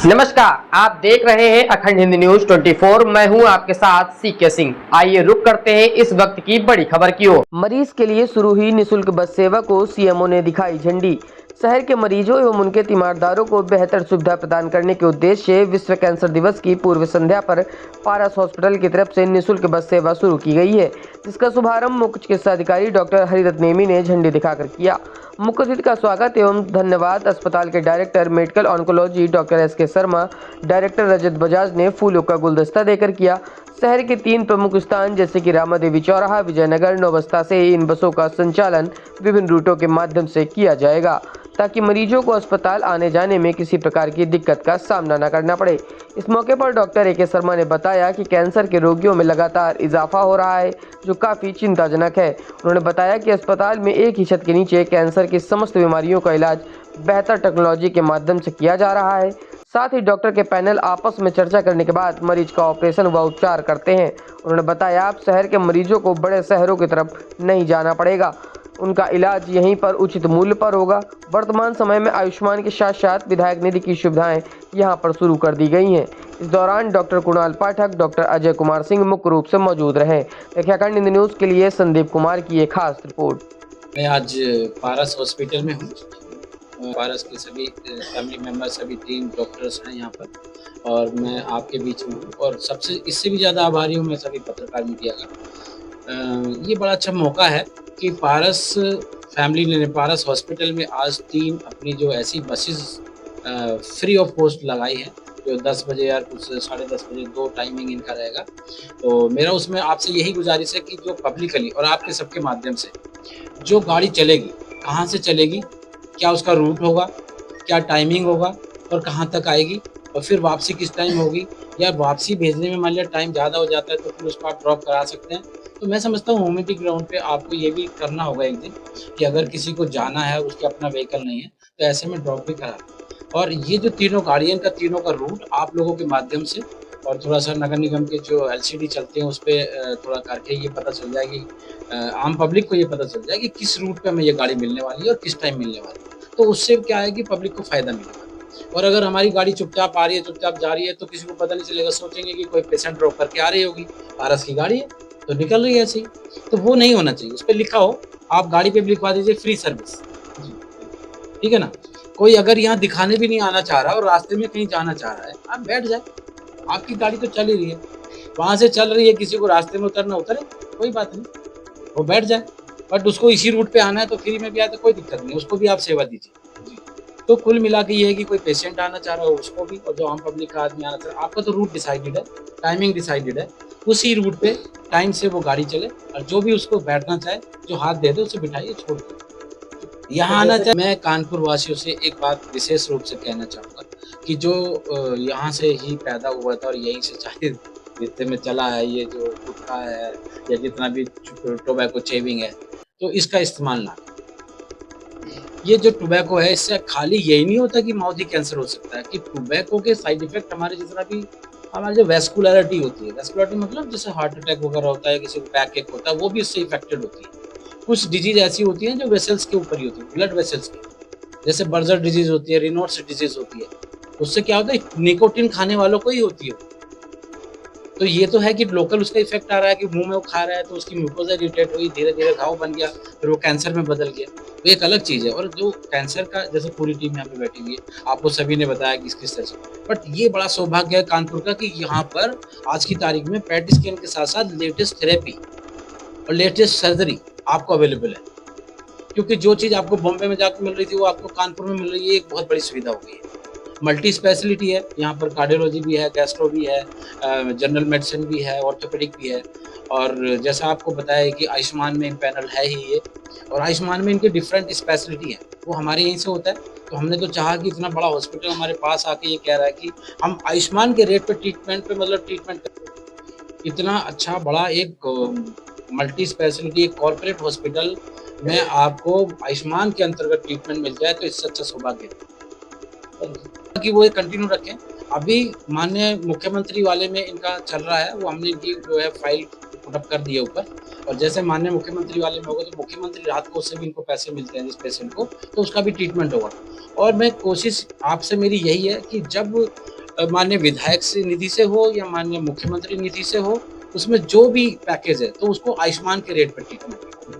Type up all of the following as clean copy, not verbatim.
नमस्कार, आप देख रहे हैं अखंड हिंदी न्यूज 24। मैं हूं आपके साथ सीके सिंह। आइए रुक करते हैं इस वक्त की बड़ी खबर की ओर। मरीज के लिए शुरू हुई निःशुल्क बस सेवा को सीएमओ ने दिखाई झंडी। शहर के मरीजों एवं उनके तीमारदारों को बेहतर सुविधा प्रदान करने के उद्देश्य से विश्व कैंसर दिवस की पूर्व संध्या पर पारस हॉस्पिटल की तरफ से निःशुल्क बस सेवा शुरू की गई है, जिसका शुभारंभ मुख्य चिकित्सा अधिकारी डॉक्टर हरिदत्त नेमी ने झंडी दिखाकर किया। मुख्य अतिथि का स्वागत एवं धन्यवाद अस्पताल के director medical oncology doctor S K. Sharma, director Rajat Bajaj ने फूलों का गुलदस्ता देकर किया। शहर के 3 प्रमुख स्थान जैसे कि रामादेवी चौराहा, विजयनगर, नौबस्ता से इन बसों का संचालन विभिन्न रूटों के माध्यम से किया जाएगा, ताकि मरीजों को अस्पताल आने जाने में किसी प्रकार की दिक्कत का सामना न करना पड़े। इस मौके पर डॉक्टर ए.के. शर्मा ने बताया कि कैंसर के रोगियों में लगातार इजाफा हो रहा है, जो काफ़ी चिंताजनक है। उन्होंने बताया कि अस्पताल में एक ही छत के नीचे कैंसर की समस्त बीमारियों का इलाज बेहतर टेक्नोलॉजी के माध्यम से किया जा रहा है। साथ ही डॉक्टर के पैनल आपस में चर्चा करने के बाद मरीज का ऑपरेशन व उपचार करते हैं। उन्होंने बताया अब शहर के मरीजों को बड़े शहरों की तरफ नहीं जाना पड़ेगा, उनका इलाज यहीं पर उचित मूल्य पर होगा। वर्तमान समय में आयुष्मान के साथ साथ विधायक निधि की सुविधाएं यहां पर शुरू कर दी गई हैं। इस दौरान डॉक्टर कुणाल पाठक, डॉक्टर अजय कुमार सिंह मुख्य रूप से मौजूद रहे। देखिए अखंड हिंदी न्यूज के लिए संदीप कुमार की एक खास रिपोर्ट। मैं आज पारस हॉस्पिटल में हूँ। पारस के सभी फैमिली मेम्बर, सभी टीम डॉक्टर्स हैं यहाँ पर, और मैं आपके बीच में हूँ। और सबसे इससे भी ज़्यादा आभारी हूँ मैं सभी पत्रकार मीडिया का। ये बड़ा अच्छा मौका है कि पारस फैमिली ने पारस हॉस्पिटल में आज 3 अपनी जो ऐसी बसेस फ्री ऑफ कॉस्ट लगाई है, जो 10 बजे या कुछ 10:30 बजे 2 टाइमिंग इनका रहेगा। तो मेरा उसमें आपसे यही गुजारिश है कि जो पब्लिकली और आपके सबके माध्यम से जो गाड़ी चलेगी, कहाँ से चलेगी, क्या उसका रूट होगा, क्या टाइमिंग होगा और कहाँ तक आएगी, और फिर वापसी किस टाइम होगी, या वापसी भेजने में मान लिया टाइम ज़्यादा हो जाता है तो फिर उसको आप ड्रॉप करा सकते हैं। तो मैं समझता हूँ ह्यूमैनिटी ग्राउंड पे आपको ये भी करना होगा एक दिन कि अगर किसी को जाना है, उसके अपना व्हीकल नहीं है, तो ऐसे में ड्रॉप भी करा। और ये जो तीनों गाड़ियाँ का तीनों का रूट आप लोगों के माध्यम से और थोड़ा-सा नगर निगम के जो एलसीडी चलते हैं उस पे थोड़ा करके ये पता चल जाए कि आम पब्लिक को ये पता चल जाए कि किस रूट पे हमें ये गाड़ी मिलने वाली है और किस टाइम मिलने वाली है। तो उससे क्या है कि पब्लिक को फ़ायदा मिलेगा। और अगर हमारी गाड़ी चुपचाप आ रही है, चुपचाप जा रही है, तो किसी को पता नहीं चलेगा, सोचेंगे कि कोई पेशेंट ड्रॉप करके आ रही होगी, पारस की गाड़ी है, तो निकल रही है ऐसे ही। तो वो नहीं होना चाहिए, उसपे लिखा हो, आप गाड़ी पे भी लिखवा दीजिए फ्री सर्विस। जी, ठीक है ना? कोई अगर यहाँ दिखाने भी नहीं आना चाह रहा और रास्ते में कहीं जाना चाह रहा है, आप बैठ जाए, आपकी गाड़ी तो चल ही रही है, वहाँ से चल रही है, किसी को रास्ते में उतरना उतरे, कोई बात नहीं, वो बैठ जाए। बट उसको इसी रूट पे आना है तो फ्री में भी आए तो कोई दिक्कत नहीं, उसको भी आप सेवा दीजिए। जी। तो कुल मिला के ये है कि कोई पेशेंट आना चाह रहा हो उसको भी, और जो आम पब्लिक का आदमी आना चाह रहा है, आपका तो रूट डिसाइडेड है, टाइमिंग डिसाइडेड है, उसी रूट पे टाइम से वो गाड़ी चले, और जो भी उसको बैठना चाहे, जो हाथ दे दे उसे बिठाइए, छोड़ दो। यहाँ आना चाहे। मैं कानपुर वासियों से एक बात विशेष रूप से कहना चाहूँगा कि जो यहाँ से ही पैदा हुआ था और यहीं से चाहे रिश्ते में चला है, ये जो गुटखा है या जितना भी टोबैको चेविंग है, तो इसका इस्तेमाल ना करें। ये जो टोबैको है, इससे खाली यही नहीं होता कि माउथ ही कैंसर हो सकता है, कि टोबैको के साइड इफेक्ट हमारे जितना भी हमारी जो वैस्कुलरिटी होती है, वैस्कुलरिटी मतलब जैसे हार्ट अटैक वगैरह होता है, किसी को बैक एक होता है, वो भी इससे इफेक्टेड होती है। कुछ डिजीज ऐसी होती हैं जो वेसल्स के ऊपर ही होती है, ब्लड वेसल्स की, जैसे बर्जर डिजीज होती है, रिनोट्स डिजीज होती है। उससे क्या होता है, निकोटिन खाने वालों को ही होती है। तो ये तो है कि लोकल उसका इफेक्ट आ रहा है कि मुंह में वो खा रहा है तो उसकी म्यूकोसा इरिटेट हुई, धीरे धीरे घाव बन गया, फिर वो कैंसर में बदल गया, तो एक अलग चीज़ है। और जो कैंसर का, जैसे पूरी टीम यहाँ पे बैठी हुई है, आपको सभी ने बताया कि किस तरह से, बट ये बड़ा सौभाग्य है कानपुर का कि यहाँ पर आज की तारीख में पेट स्कैन के साथ साथ लेटेस्ट थेरेपी और लेटेस्ट सर्जरी आपको अवेलेबल है। क्योंकि जो चीज़ आपको बॉम्बे में जाकर मिल रही थी वो आपको कानपुर में मिल रही है, एक बहुत बड़ी सुविधा हो गई है। मल्टी स्पेशलिटी है यहाँ पर, कार्डियोलॉजी भी है, गैस्ट्रो भी है, जनरल मेडिसिन भी है, ऑर्थोपेडिक भी है। और जैसा आपको बताया कि आयुष्मान में पैनल है ही ये, और आयुष्मान में इनके डिफरेंट स्पेशलिटी है, वो हमारे यहीं से होता है। तो हमने तो चाहा कि इतना बड़ा हॉस्पिटल हमारे पास आके ये कह रहा है कि हम आयुष्मान के रेट पे ट्रीटमेंट पे मतलब ट्रीटमेंट, इतना अच्छा बड़ा एक मल्टी स्पेशलिटी एक कॉर्पोरेट हॉस्पिटल में आपको आयुष्मान के अंतर्गत ट्रीटमेंट मिल जाए, तो इससे अच्छा सौभाग्य कि वो कंटिन्यू रखें। अभी माननीय मुख्यमंत्री वाले में इनका चल रहा है, वो हमने इनकी जो है फाइल पुट अप कर दी है ऊपर, और जैसे माननीय मुख्यमंत्री वाले में होगा तो मुख्यमंत्री रात को उससे भी इनको पैसे मिलते हैं जिस पेशेंट को, तो उसका भी ट्रीटमेंट होगा। और मैं कोशिश आपसे मेरी यही है कि जब माननीय विधायक से निधि से हो या माननीय मुख्यमंत्री निधि से हो, उसमें जो भी पैकेज है तो उसको आयुष्मान के रेट पर ट्रीटमेंट हो।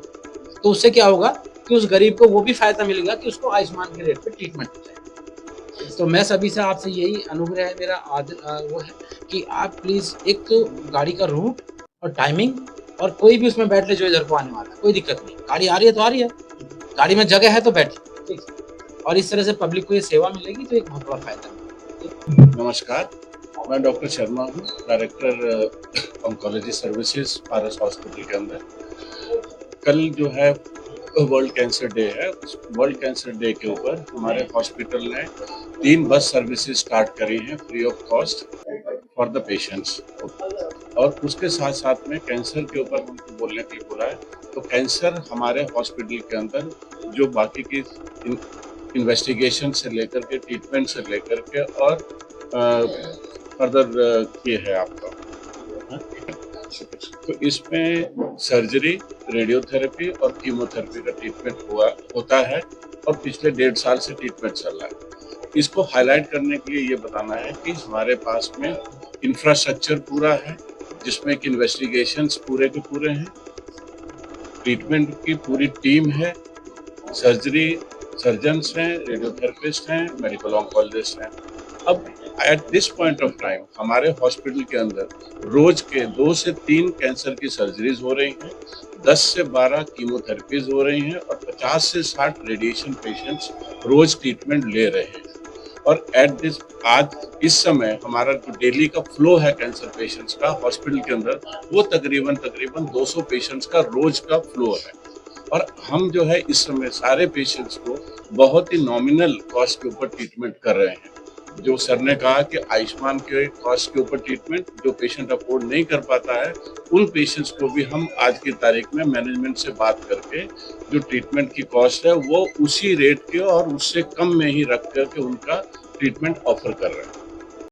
तो उससे क्या होगा कि उस गरीब को वो भी फायदा मिलेगा कि उसको आयुष्मान के रेट पर ट्रीटमेंट हो जाए। तो मैं सभी से आपसे यही अनुग्रह है मेरा वो है कि आप प्लीज़ एक तो गाड़ी का रूट और टाइमिंग और कोई भी उसमें बैठ ले जो इधर को आने वाला है, कोई दिक्कत नहीं। गाड़ी आ रही है तो आ रही है, गाड़ी में जगह है तो बैठिए, ठीक। और इस तरह से पब्लिक को ये सेवा मिलेगी तो एक बहुत बड़ा फायदा है। नमस्कार, मैं डॉक्टर शर्मा हूँ, डायरेक्टर ऑन्कोलॉजी सर्विसेज पारस हॉस्पिटल के अंदर। कल जो है वर्ल्ड कैंसर डे है। उस वर्ल्ड कैंसर डे के ऊपर हमारे हॉस्पिटल ने 3 बस सर्विसेज स्टार्ट करी हैं free of cost for the patients. और उसके साथ साथ में कैंसर के ऊपर हमको बोलने के लिए बोला है। तो कैंसर हमारे हॉस्पिटल के अंदर जो बाकी की इन्वेस्टिगेशन से लेकर के ट्रीटमेंट से लेकर के और फर्दर ये है आपका, तो इसमें सर्जरी, रेडियोथेरेपी और कीमोथेरेपी का ट्रीटमेंट होता है और पिछले 1.5 साल से ट्रीटमेंट चल रहा है। इसको हाईलाइट करने के लिए ये बताना है कि हमारे पास में इंफ्रास्ट्रक्चर पूरा है जिसमें कि इन्वेस्टिगेशंस पूरे के पूरे हैं, ट्रीटमेंट की पूरी टीम है, सर्जन्स हैं, रेडियोथेरेपिस्ट हैं, मेडिकल ऑन्कोलॉजिस्ट हैं। अब at this point of time हमारे हॉस्पिटल के अंदर रोज के 2 से 3 कैंसर की सर्जरीज हो रही हैं, 10 से 12 कीमोथेरेपीज हो रही हैं और 50 से 60 रेडिएशन पेशेंट्स रोज ट्रीटमेंट ले रहे हैं। और आज इस समय हमारा जो डेली का फ्लो है कैंसर पेशेंट्स का हॉस्पिटल के अंदर, वो तकरीबन 200 पेशेंट्स का रोज का फ्लो है। और हम जो है इस समय सारे पेशेंट्स को बहुत ही नॉमिनल कॉस्ट के ऊपर ट्रीटमेंट कर रहे हैं। जो सर ने कहा कि आयुष्मान के कॉस्ट के ऊपर ट्रीटमेंट जो पेशेंट अफोर्ड नहीं कर पाता है, उन पेशेंट्स को भी हम आज की तारीख में मैनेजमेंट से बात करके जो ट्रीटमेंट की कॉस्ट है वो उसी रेट के और उससे कम में ही रख करके उनका ट्रीटमेंट ऑफर कर रहे हैं।